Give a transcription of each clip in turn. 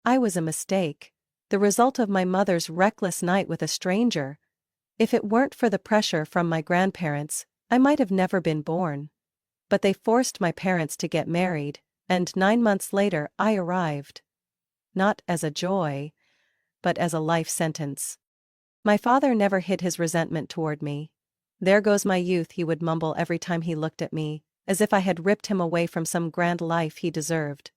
I was a mistake, the result of my mother's reckless night with a stranger. If it weren't for the pressure from my grandparents, I might have never been born. But they forced my parents to get married, and 9 months later I arrived. Not as a joy, but as a life sentence. My father never hid his resentment toward me. "There goes my youth," he would mumble every time he looked at me, as if I had ripped him away from some grand life he deserved.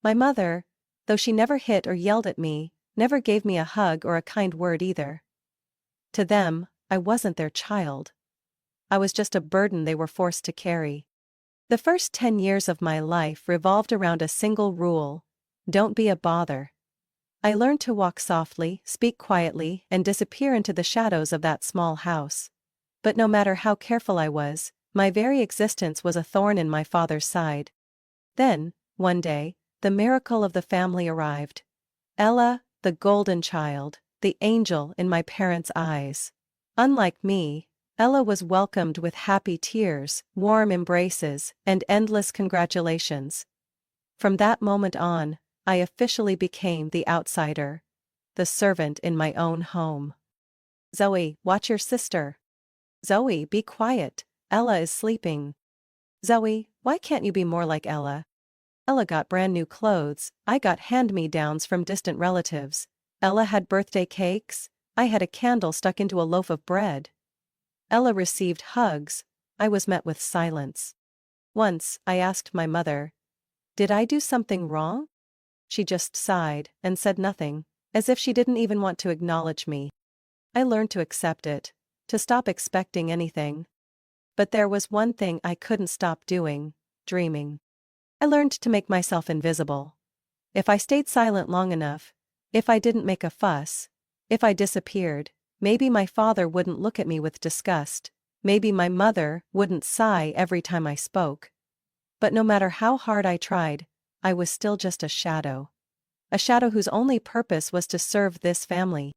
My mother, though she never hit or yelled at me, never gave me a hug or a kind word either. To them, I wasn't their child. I was just a burden they were forced to carry. The first 10 years of my life revolved around a single rule: don't be a bother. I learned to walk softly, speak quietly, and disappear into the shadows of that small house. But no matter how careful I was, my very existence was a thorn in my father's side. Then, one day, the miracle of the family arrived. Ella, the golden child, the angel in my parents' eyes. Unlike me, Ella was welcomed with happy tears, warm embraces, and endless congratulations. From that moment on, I officially became the outsider, the servant in my own home. "Zoe, watch your sister." "Zoe, be quiet, Ella is sleeping." "Zoe, why can't you be more like Ella?" Ella got brand new clothes, I got hand-me-downs from distant relatives. Ella had birthday cakes, I had a candle stuck into a loaf of bread. Ella received hugs, I was met with silence. Once, I asked my mother, "Did I do something wrong?" She just sighed and said nothing, as if she didn't even want to acknowledge me. I learned to accept it, to stop expecting anything. But there was one thing I couldn't stop doing: dreaming. I learned to make myself invisible. If I stayed silent long enough, if I didn't make a fuss, if I disappeared, maybe my father wouldn't look at me with disgust, maybe my mother wouldn't sigh every time I spoke. But no matter how hard I tried, I was still just a shadow. A shadow whose only purpose was to serve this family.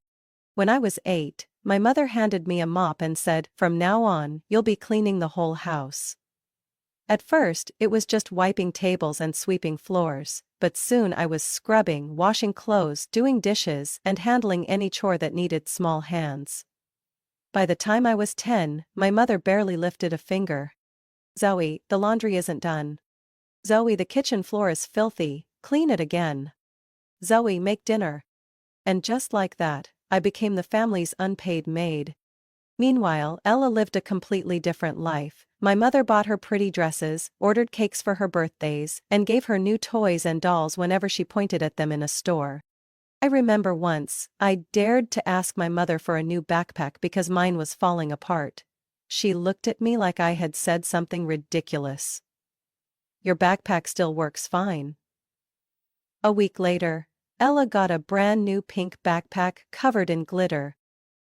When I was 8, my mother handed me a mop and said, "From now on, you'll be cleaning the whole house." At first, it was just wiping tables and sweeping floors, but soon I was scrubbing, washing clothes, doing dishes, and handling any chore that needed small hands. By the time I was 10, my mother barely lifted a finger. "Zoe, the laundry isn't done." "Zoe, the kitchen floor is filthy, clean it again." "Zoe, make dinner." And just like that, I became the family's unpaid maid. Meanwhile, Ella lived a completely different life. My mother bought her pretty dresses, ordered cakes for her birthdays, and gave her new toys and dolls whenever she pointed at them in a store. I remember once, I dared to ask my mother for a new backpack because mine was falling apart. She looked at me like I had said something ridiculous. "Your backpack still works fine." A week later, Ella got a brand new pink backpack covered in glitter.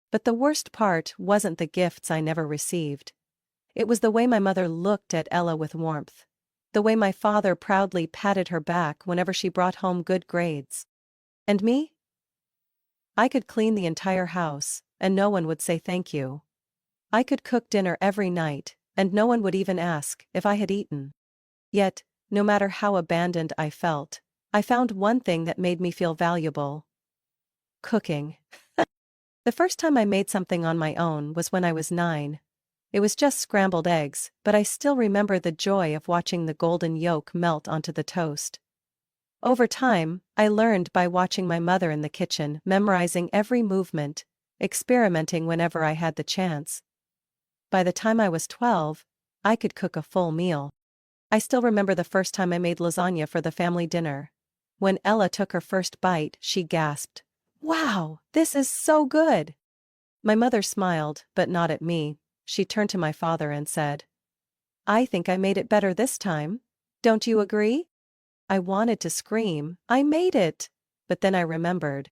But the worst part wasn't the gifts I never received. It was the way my mother looked at Ella with warmth. The way my father proudly patted her back whenever she brought home good grades. And me? I could clean the entire house, and no one would say thank you. I could cook dinner every night, and no one would even ask if I had eaten. Yet, no matter how abandoned I felt, I found one thing that made me feel valuable: cooking. The first time I made something on my own was when I was 9. It was just scrambled eggs, but I still remember the joy of watching the golden yolk melt onto the toast. Over time, I learned by watching my mother in the kitchen, memorizing every movement, experimenting whenever I had the chance. By the time I was 12, I could cook a full meal. I still remember the first time I made lasagna for the family dinner. When Ella took her first bite, she gasped, "Wow, this is so good!" My mother smiled, but not at me. She turned to my father and said, "I think I made it better this time. Don't you agree?" I wanted to scream, "I made it!" But then I remembered.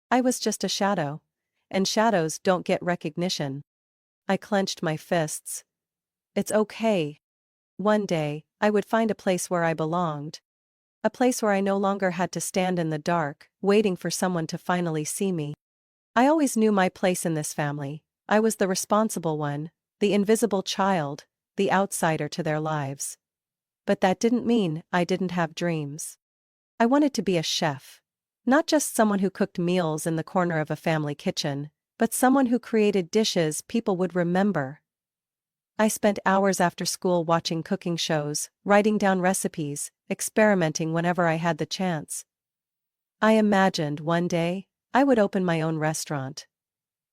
I was just a shadow. And shadows don't get recognition. I clenched my fists. It's okay. One day, I would find a place where I belonged. A place where I no longer had to stand in the dark, waiting for someone to finally see me. I always knew my place in this family. I was the responsible one, the invisible child, the outsider to their lives. But that didn't mean I didn't have dreams. I wanted to be a chef, Not just someone who cooked meals in the corner of a family kitchen, but someone who created dishes people would remember. I spent hours after school watching cooking shows, writing down recipes, experimenting whenever I had the chance. I imagined one day, I would open my own restaurant.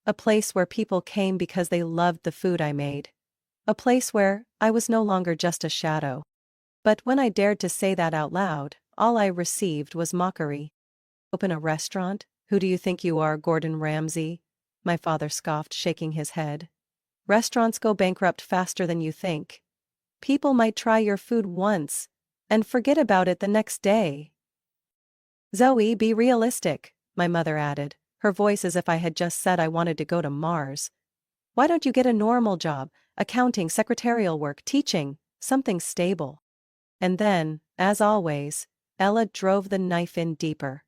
A place where people came because they loved the food I made. A place where I was no longer just a shadow. But when I dared to say that out loud, all I received was mockery. Open a restaurant? Who do you think you are, Gordon Ramsay? My father scoffed, shaking his head. Restaurants go bankrupt faster than you think. People might try your food once and forget about it the next day. Zoe, be realistic, my mother added, her voice as if I had just said I wanted to go to Mars. Why don't you get a normal job, accounting, secretarial work, teaching, something stable? And then, as always, Ella drove the knife in deeper.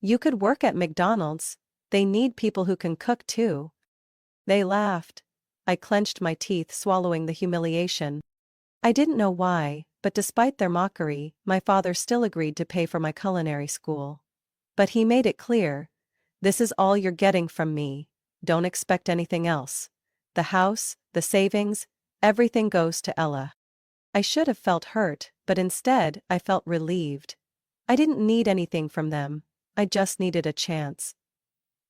You could work at McDonald's. They need people who can cook too. They laughed. I clenched my teeth, swallowing the humiliation. I didn't know why, but despite their mockery, my father still agreed to pay for my culinary school. But he made it clear, this is all you're getting from me, don't expect anything else. The house, the savings, everything goes to Ella. I should have felt hurt, but instead I felt relieved. I didn't need anything from them, I just needed a chance.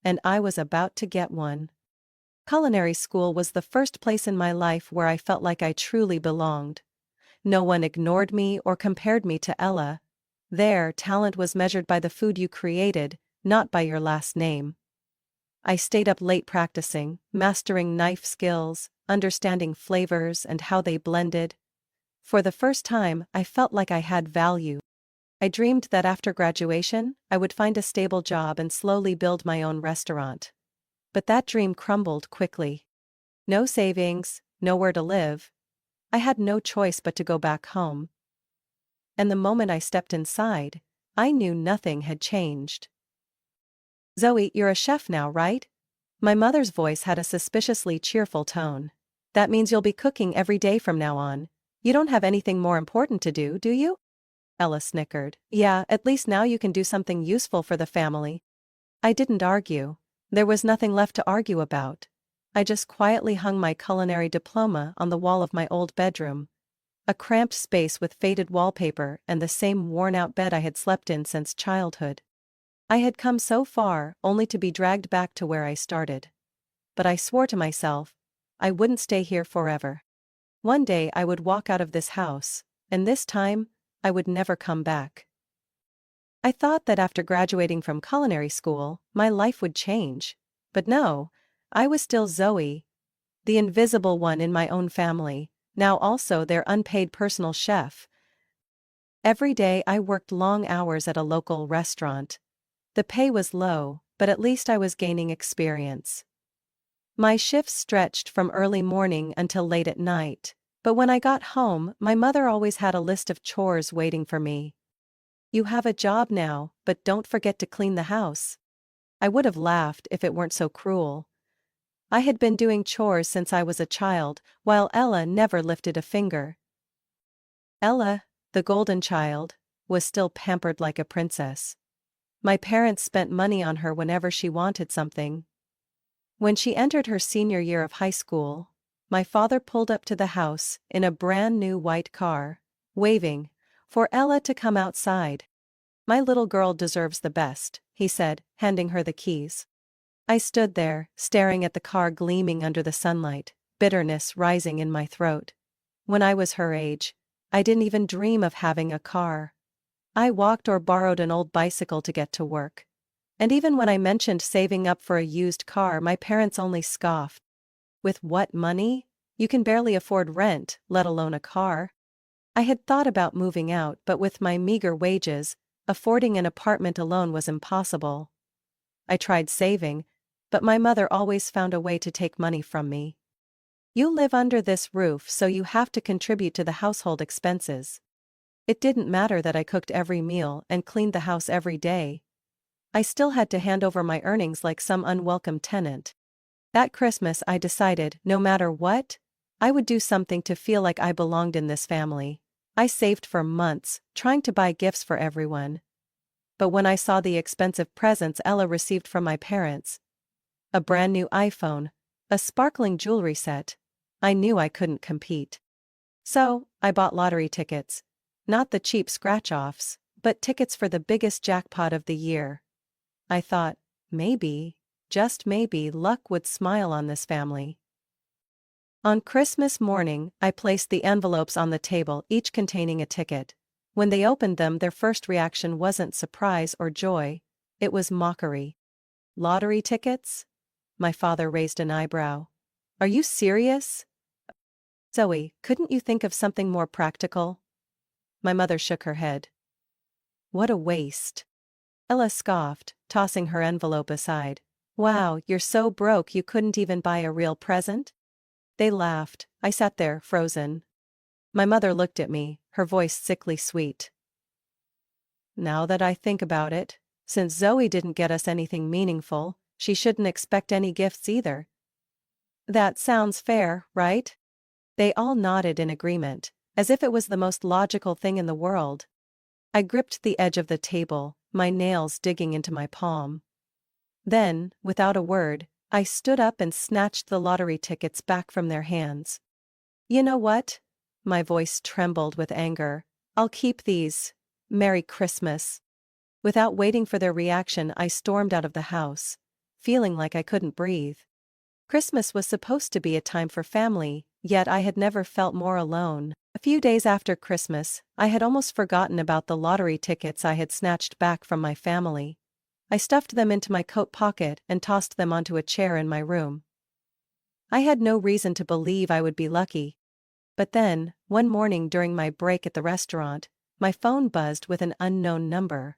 And I was about to get one. Culinary school was the first place in my life where I felt like I truly belonged. No one ignored me or compared me to Ella. There, talent was measured by the food you created, not by your last name. I stayed up late practicing, mastering knife skills, understanding flavors and how they blended. For the first time, I felt like I had value. I dreamed that after graduation, I would find a stable job and slowly build my own restaurant. But that dream crumbled quickly. No savings, nowhere to live. I had no choice but to go back home. And the moment I stepped inside, I knew nothing had changed. Zoe, you're a chef now, right? My mother's voice had a suspiciously cheerful tone. That means you'll be cooking every day from now on. You don't have anything more important to do you? Ella snickered. Yeah, at least now you can do something useful for the family. I didn't argue. There was nothing left to argue about. I just quietly hung my culinary diploma on the wall of my old bedroom. A cramped space with faded wallpaper and the same worn-out bed I had slept in since childhood. I had come so far, only to be dragged back to where I started. But I swore to myself, I wouldn't stay here forever. One day I would walk out of this house, and this time, I would never come back. I thought that after graduating from culinary school, my life would change. But no, I was still Zoe, the invisible one in my own family, now also their unpaid personal chef. Every day I worked long hours at a local restaurant. The pay was low, but at least I was gaining experience. My shifts stretched from early morning until late at night, but when I got home, my mother always had a list of chores waiting for me. You have a job now, but don't forget to clean the house. I would have laughed if it weren't so cruel. I had been doing chores since I was a child, while Ella never lifted a finger. Ella, the golden child, was still pampered like a princess. My parents spent money on her whenever she wanted something. When she entered her senior year of high school, my father pulled up to the house in a brand new white car, waving for Ella to come outside. My little girl deserves the best, he said, handing her the keys. I stood there, staring at the car gleaming under the sunlight, bitterness rising in my throat. When I was her age, I didn't even dream of having a car. I walked or borrowed an old bicycle to get to work. And even when I mentioned saving up for a used car, my parents only scoffed. With what money? You can barely afford rent, let alone a car. I had thought about moving out, but with my meager wages, affording an apartment alone was impossible. I tried saving, but my mother always found a way to take money from me. You live under this roof, so you have to contribute to the household expenses. It didn't matter that I cooked every meal and cleaned the house every day. I still had to hand over my earnings like some unwelcome tenant. That Christmas I decided, no matter what, I would do something to feel like I belonged in this family. I saved for months, trying to buy gifts for everyone. but when I saw the expensive presents Ella received from my parents, a brand new iPhone, a sparkling jewelry set, I knew I couldn't compete. So, I bought lottery tickets. Not the cheap scratch-offs, but tickets for the biggest jackpot of the year. I thought, maybe, just maybe, luck would smile on this family. On Christmas morning, I placed the envelopes on the table, each containing a ticket. When they opened them, their first reaction wasn't surprise or joy, it was mockery. Lottery tickets? My father raised an eyebrow. Are you serious? Zoe, couldn't you think of something more practical? My mother shook her head. What a waste. Ella scoffed, tossing her envelope aside. Wow, you're so broke you couldn't even buy a real present? They laughed. I sat there, frozen. My mother looked at me, her voice sickly sweet. Now that I think about it, since Zoe didn't get us anything meaningful, she shouldn't expect any gifts either. That sounds fair, right? They all nodded in agreement, as if it was the most logical thing in the world. I gripped the edge of the table, my nails digging into my palm. Then, without a word, I stood up and snatched the lottery tickets back from their hands. You know what? My voice trembled with anger. I'll keep these. Merry Christmas. Without waiting for their reaction, I stormed out of the house, feeling like I couldn't breathe. Christmas was supposed to be a time for family, yet I had never felt more alone. A few days after Christmas, I had almost forgotten about the lottery tickets I had snatched back from my family. I stuffed them into my coat pocket and tossed them onto a chair in my room. I had no reason to believe I would be lucky. But then, one morning during my break at the restaurant, my phone buzzed with an unknown number.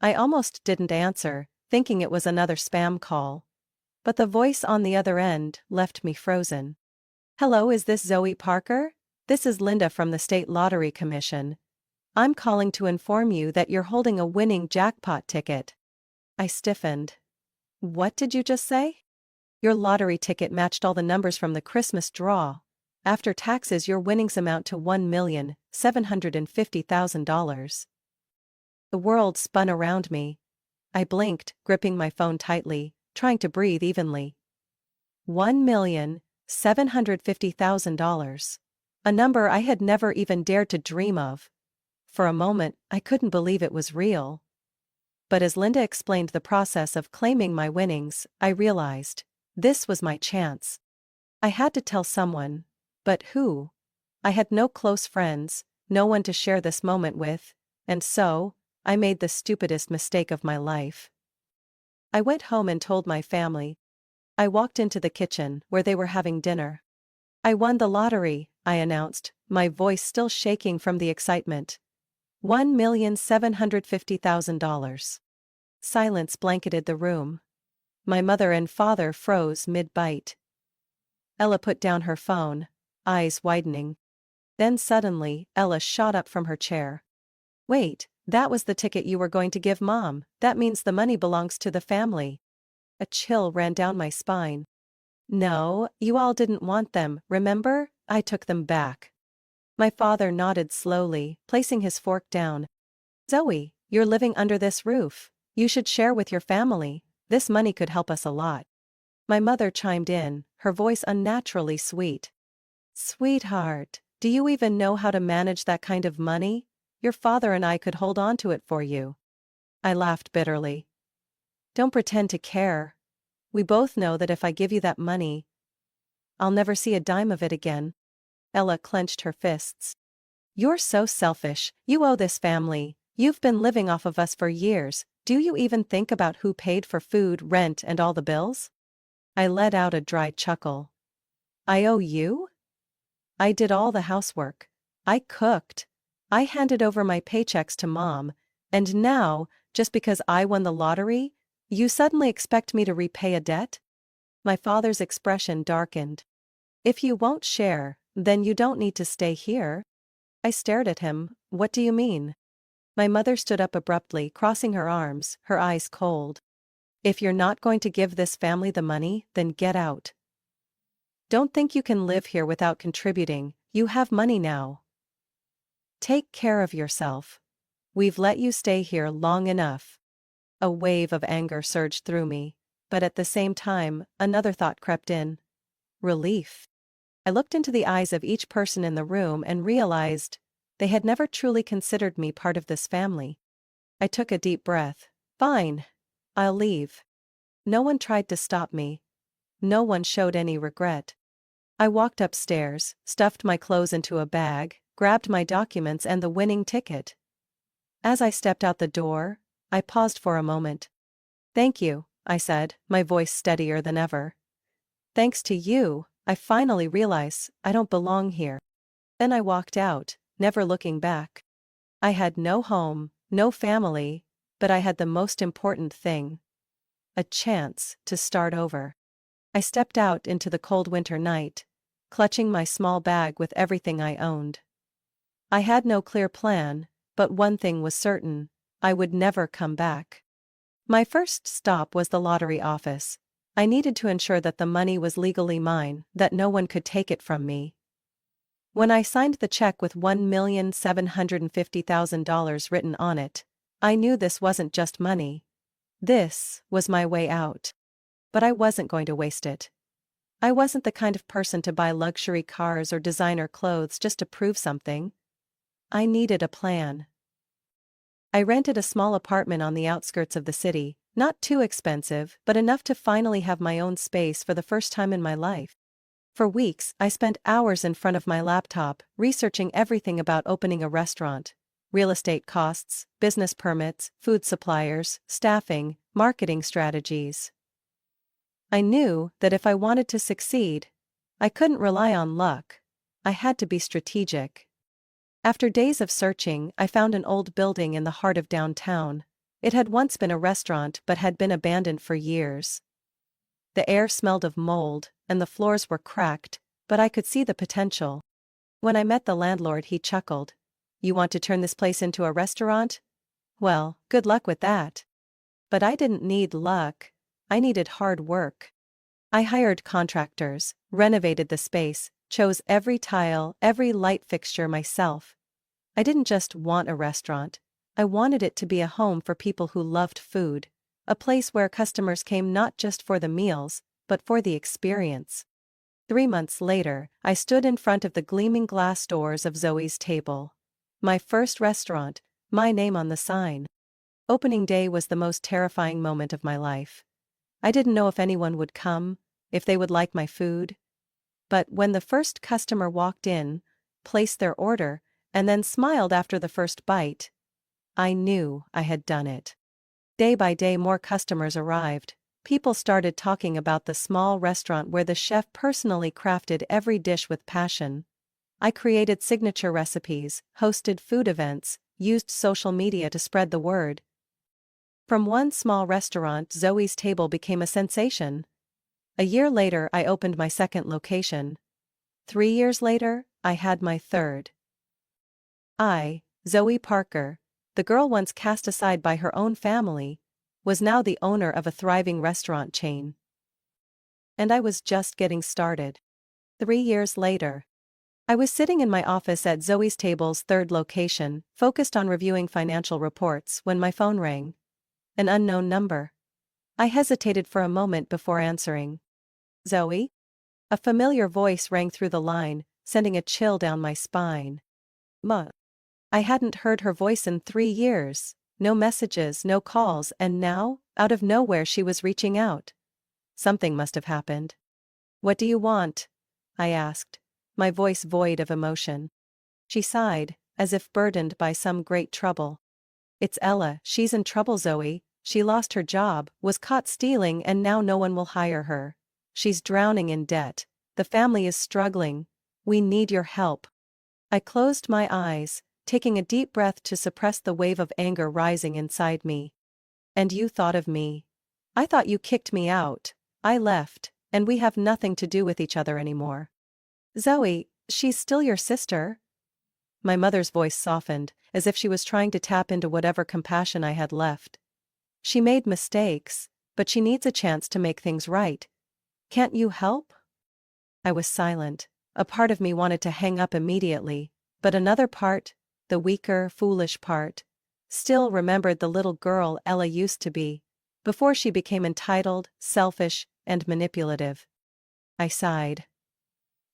I almost didn't answer, thinking it was another spam call. But the voice on the other end left me frozen. Hello, is this Zoe Parker? This is Linda from the State Lottery Commission. I'm calling to inform you that you're holding a winning jackpot ticket. I stiffened. What did you just say? Your lottery ticket matched all the numbers from the Christmas draw. After taxes, your winnings amount to $1,750,000. The world spun around me. I blinked, gripping my phone tightly, trying to breathe evenly. $1,750,000. A number I had never even dared to dream of. For a moment, I couldn't believe it was real. But as Linda explained the process of claiming my winnings, I realized this was my chance. I had to tell someone. But who? I had no close friends, no one to share this moment with, and so, I made the stupidest mistake of my life. I went home and told my family. I walked into the kitchen, where they were having dinner. I won the lottery, I announced, my voice still shaking from the excitement. $1,750,000. Silence blanketed the room. My mother and father froze mid-bite. Ella put down her phone, eyes widening. Then suddenly, Ella shot up from her chair. Wait, that was the ticket you were going to give Mom. That means the money belongs to the family. A chill ran down my spine. No, you all didn't want them, remember? I took them back. My father nodded slowly, placing his fork down. Zoe, you're living under this roof. You should share with your family. This money could help us a lot. My mother chimed in, her voice unnaturally sweet. Sweetheart, do you even know how to manage that kind of money? Your father and I could hold on to it for you. I laughed bitterly. Don't pretend to care. We both know that if I give you that money, I'll never see a dime of it again. Ella clenched her fists. You're so selfish. You owe this family. You've been living off of us for years. Do you even think about who paid for food, rent, and all the bills? I let out a dry chuckle. I owe you? I did all the housework. I cooked. I handed over my paychecks to Mom, and now, just because I won the lottery, you suddenly expect me to repay a debt? My father's expression darkened. If you won't share, then you don't need to stay here. I stared at him. What do you mean? My mother stood up abruptly, crossing her arms, her eyes cold. If you're not going to give this family the money, then get out. Don't think you can live here without contributing. You have money now. Take care of yourself. We've let you stay here long enough. A wave of anger surged through me, but at the same time, another thought crept in. Relief. I looked into the eyes of each person in the room and realized they had never truly considered me part of this family. I took a deep breath. Fine. I'll leave. No one tried to stop me. No one showed any regret. I walked upstairs, stuffed my clothes into a bag, grabbed my documents and the winning ticket. As I stepped out the door, I paused for a moment. Thank you, I said, my voice steadier than ever. Thanks to you, I finally realize I don't belong here. Then I walked out, never looking back. I had no home, no family, but I had the most important thing. A chance to start over. I stepped out into the cold winter night, clutching my small bag with everything I owned. I had no clear plan, but one thing was certain: I would never come back. My first stop was the lottery office. I needed to ensure that the money was legally mine, that no one could take it from me. When I signed the check with $1,750,000 written on it, I knew this wasn't just money. This was my way out. But I wasn't going to waste it. I wasn't the kind of person to buy luxury cars or designer clothes just to prove something. I needed a plan. I rented a small apartment on the outskirts of the city, not too expensive, but enough to finally have my own space for the first time in my life. For weeks, I spent hours in front of my laptop, researching everything about opening a restaurant: real estate costs, business permits, food suppliers, staffing, marketing strategies. I knew that if I wanted to succeed, I couldn't rely on luck. I had to be strategic. After days of searching, I found an old building in the heart of downtown. It had once been a restaurant but had been abandoned for years. The air smelled of mold, and the floors were cracked, but I could see the potential. When I met the landlord, he chuckled. "You want to turn this place into a restaurant? Well, good luck with that." But I didn't need luck. I needed hard work. I hired contractors, renovated the space, chose every tile, every light fixture myself. I didn't just want a restaurant. I wanted it to be a home for people who loved food, a place where customers came not just for the meals, but for the experience. 3 months later, I stood in front of the gleaming glass doors of Zoe's Table. My first restaurant, my name on the sign. Opening day was the most terrifying moment of my life. I didn't know if anyone would come, if they would like my food. But when the first customer walked in, placed their order, and then smiled after the first bite, I knew I had done it. Day by day, more customers arrived. People started talking about the small restaurant where the chef personally crafted every dish with passion. I created signature recipes, hosted food events, used social media to spread the word. From one small restaurant, Zoe's Table became a sensation. A year later, I opened my second location. 3 years later, I had my third. I, Zoe Parker, the girl once cast aside by her own family, was now the owner of a thriving restaurant chain. And I was just getting started. 3 years later, I was sitting in my office at Zoe's Table's third location, focused on reviewing financial reports, when my phone rang. An unknown number. I hesitated for a moment before answering. "Zoe?" A familiar voice rang through the line, sending a chill down my spine. "Ma." I hadn't heard her voice in 3 years. No messages, no calls, and now, out of nowhere, she was reaching out. Something must have happened. "What do you want?" I asked, my voice void of emotion. She sighed, as if burdened by some great trouble. "It's Ella. She's in trouble, Zoe. She lost her job, was caught stealing, and now no one will hire her. She's drowning in debt. The family is struggling. We need your help." I closed my eyes, taking a deep breath to suppress the wave of anger rising inside me. "And you thought of me. I thought you kicked me out. I left, and we have nothing to do with each other anymore." "Zoe, she's still your sister." My mother's voice softened, as if she was trying to tap into whatever compassion I had left. "She made mistakes, but she needs a chance to make things right. Can't you help?" I was silent. A part of me wanted to hang up immediately, but another part, the weaker, foolish part, still remembered the little girl Ella used to be, before she became entitled, selfish, and manipulative. I sighed.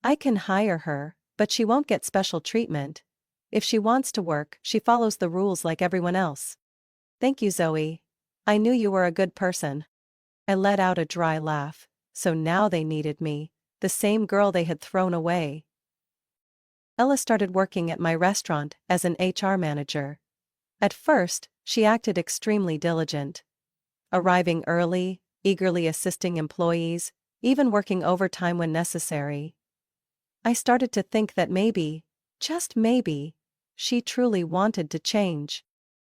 I can hire her, but she won't get special treatment. If she wants to work, she follows the rules like everyone else. Thank you, Zoe. I knew you were a good person. I let out a dry laugh. So now they needed me, the same girl they had thrown away. Ella started working at my restaurant as an HR manager. At first, she acted extremely diligent, arriving early, eagerly assisting employees, even working overtime when necessary. I started to think that maybe, just maybe, she truly wanted to change.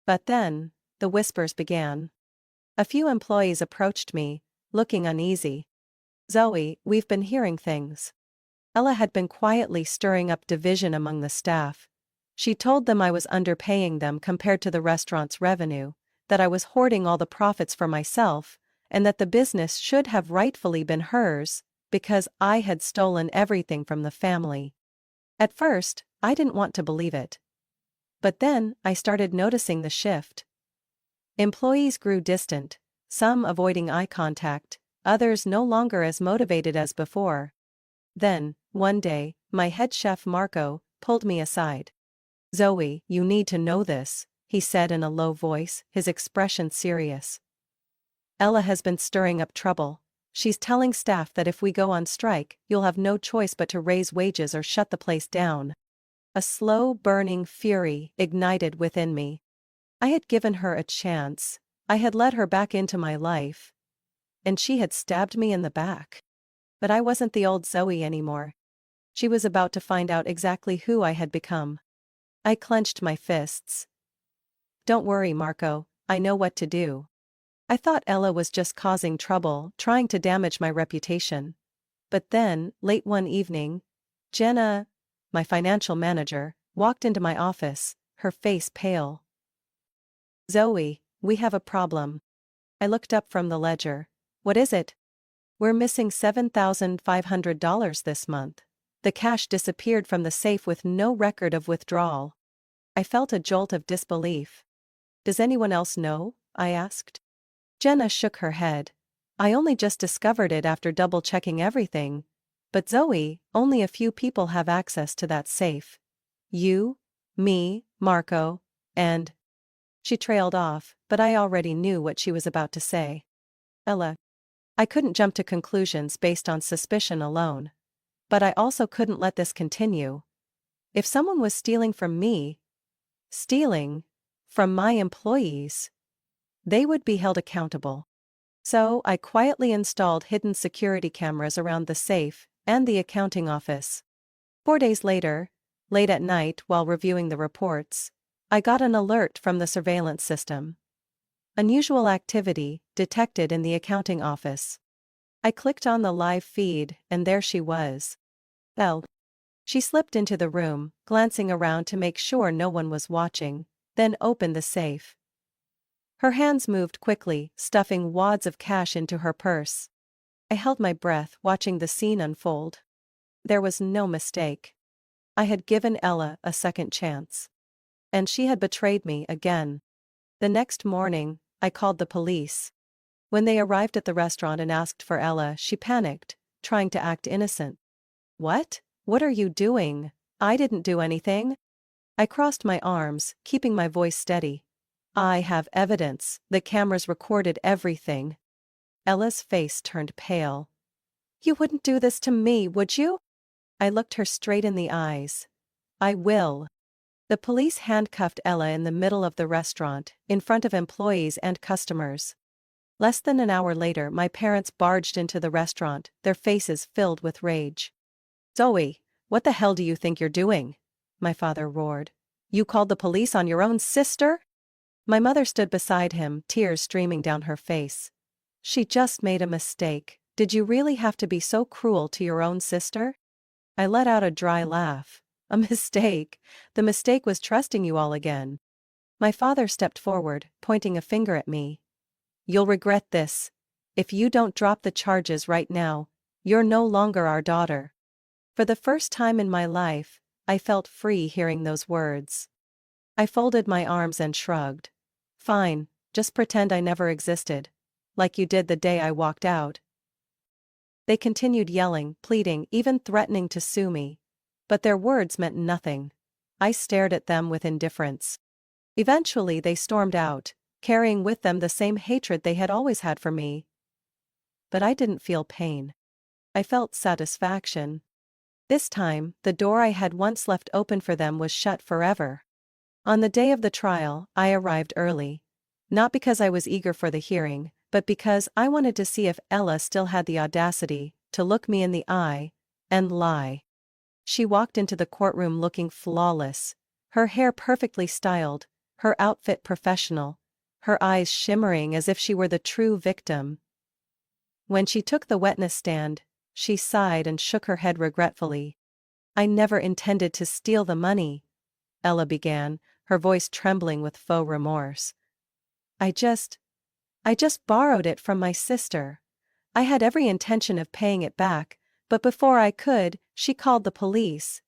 But then, the whispers began. A few employees approached me, looking uneasy. Zoe, we've been hearing things. Ella had been quietly stirring up division among the staff. She told them I was underpaying them compared to the restaurant's revenue, that I was hoarding all the profits for myself, and that the business should have rightfully been hers, because I had stolen everything from the family. At first, I didn't want to believe it. But then, I started noticing the shift. Employees grew distant, some avoiding eye contact, others no longer as motivated as before. Then, one day, my head chef Marco pulled me aside. Zoe, you need to know this, he said in a low voice, his expression serious. Ella has been stirring up trouble. She's telling staff that if we go on strike, you'll have no choice but to raise wages or shut the place down. A slow burning fury ignited within me. I had given her a chance. I had let her back into my life. And she had stabbed me in the back. But I wasn't the old Zoe anymore. She was about to find out exactly who I had become. I clenched my fists. Don't worry, Marco, I know what to do. I thought Ella was just causing trouble, trying to damage my reputation. But then, late one evening, Jenna, my financial manager, walked into my office, her face pale. Zoe, we have a problem. I looked up from the ledger. What is it? We're missing $7,500 this month. The cash disappeared from the safe with no record of withdrawal. I felt a jolt of disbelief. Does anyone else know? I asked. Jenna shook her head. I only just discovered it after double-checking everything. But Zoe, only a few people have access to that safe. You, me, Marco, and... She trailed off, but I already knew what she was about to say. Ella. I couldn't jump to conclusions based on suspicion alone. But I also couldn't let this continue. If someone was stealing from me, stealing from my employees, they would be held accountable. So I quietly installed hidden security cameras around the safe and the accounting office. 4 days later, late at night while reviewing the reports, I got an alert from the surveillance system. Unusual activity detected in the accounting office. I clicked on the live feed, and there she was. Elle. She slipped into the room, glancing around to make sure no one was watching, then opened the safe. Her hands moved quickly, stuffing wads of cash into her purse. I held my breath, watching the scene unfold. There was no mistake. I had given Ella a second chance. And she had betrayed me again. The next morning, I called the police. When they arrived at the restaurant and asked for Ella, she panicked, trying to act innocent. What? What are you doing? I didn't do anything. I crossed my arms, keeping my voice steady. I have evidence. The cameras recorded everything. Ella's face turned pale. You wouldn't do this to me, would you? I looked her straight in the eyes. I will. The police handcuffed Ella in the middle of the restaurant, in front of employees and customers. Less than an hour later, my parents barged into the restaurant, their faces filled with rage. Zoe, what the hell do you think you're doing? My father roared. You called the police on your own sister? My mother stood beside him, tears streaming down her face. She just made a mistake. Did you really have to be so cruel to your own sister? I let out a dry laugh. A mistake. The mistake was trusting you all again. My father stepped forward, pointing a finger at me. You'll regret this. If you don't drop the charges right now, you're no longer our daughter. For the first time in my life, I felt free hearing those words. I folded my arms and shrugged. Fine, just pretend I never existed. Like you did the day I walked out. They continued yelling, pleading, even threatening to sue me. But their words meant nothing. I stared at them with indifference. Eventually they stormed out, carrying with them the same hatred they had always had for me. But I didn't feel pain. I felt satisfaction. This time, the door I had once left open for them was shut forever. On the day of the trial, I arrived early. Not because I was eager for the hearing, but because I wanted to see if Ella still had the audacity to look me in the eye and lie. She walked into the courtroom looking flawless, her hair perfectly styled, her outfit professional, her eyes shimmering as if she were the true victim. When she took the witness stand, she sighed and shook her head regretfully. "I never intended to steal the money," Ella began, her voice trembling with faux remorse. I just borrowed it from my sister. I had every intention of paying it back, but before I could, she called the police.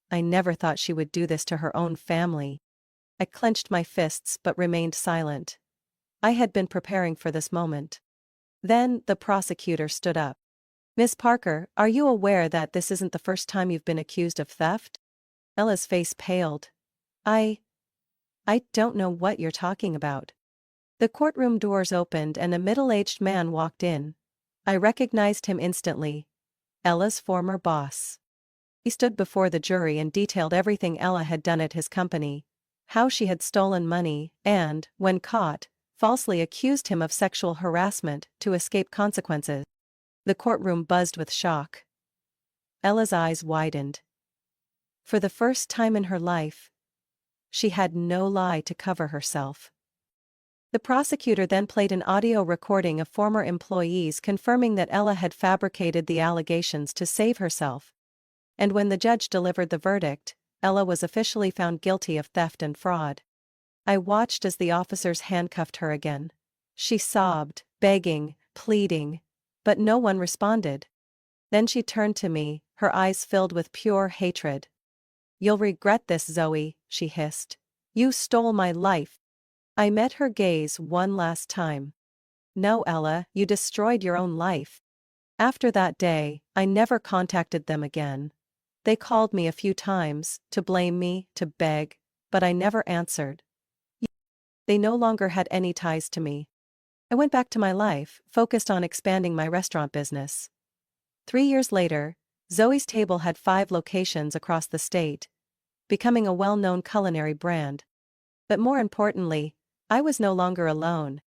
I never thought she would do this to her own family." I clenched my fists but remained silent. I had been preparing for this moment. Then, the prosecutor stood up. "Miss Parker, are you aware that this isn't the first time you've been accused of theft?" Ella's face paled. I don't know what you're talking about." The courtroom doors opened and a middle-aged man walked in. I recognized him instantly. Ella's former boss. He stood before the jury and detailed everything Ella had done at his company. How she had stolen money and, when caught, falsely accused him of sexual harassment to escape consequences. The courtroom buzzed with shock. Ella's eyes widened. For the first time in her life, she had no lie to cover herself. The prosecutor then played an audio recording of former employees confirming that Ella had fabricated the allegations to save herself. And when the judge delivered the verdict, Ella was officially found guilty of theft and fraud. I watched as the officers handcuffed her again. She sobbed, begging, pleading, but no one responded. Then she turned to me, her eyes filled with pure hatred. "You'll regret this, Zoe," she hissed. "You stole my life." I met her gaze one last time. "No, Ella, you destroyed your own life." After that day, I never contacted them again. They called me a few times, to blame me, to beg, but I never answered. They no longer had any ties to me. I went back to my life, focused on expanding my restaurant business. 3 years later, Zoe's Table had 5 locations across the state, becoming a well-known culinary brand. But more importantly, I was no longer alone.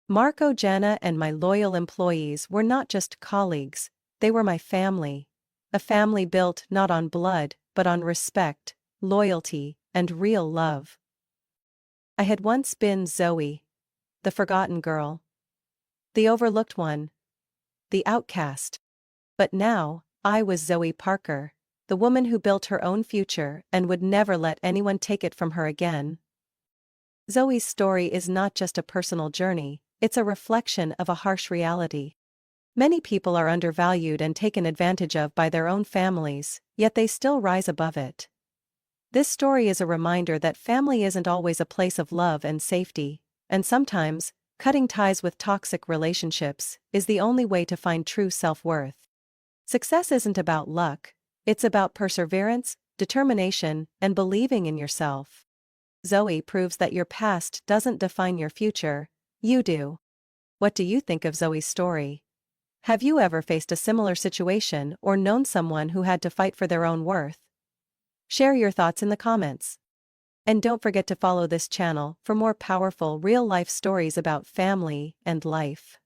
Marco, Jana, and my loyal employees were not just colleagues, they were my family. A family built not on blood, but on respect, loyalty, and real love. I had once been Zoe, the forgotten girl, the overlooked one, the outcast. But now, I was Zoe Parker, the woman who built her own future and would never let anyone take it from her again. Zoe's story is not just a personal journey, it's a reflection of a harsh reality. Many people are undervalued and taken advantage of by their own families, yet they still rise above it. This story is a reminder that family isn't always a place of love and safety, and sometimes, cutting ties with toxic relationships is the only way to find true self-worth. Success isn't about luck, it's about perseverance, determination, and believing in yourself. Zoe proves that your past doesn't define your future, you do. What do you think of Zoe's story? Have you ever faced a similar situation or known someone who had to fight for their own worth? Share your thoughts in the comments. And don't forget to follow this channel for more powerful real-life stories about family and life.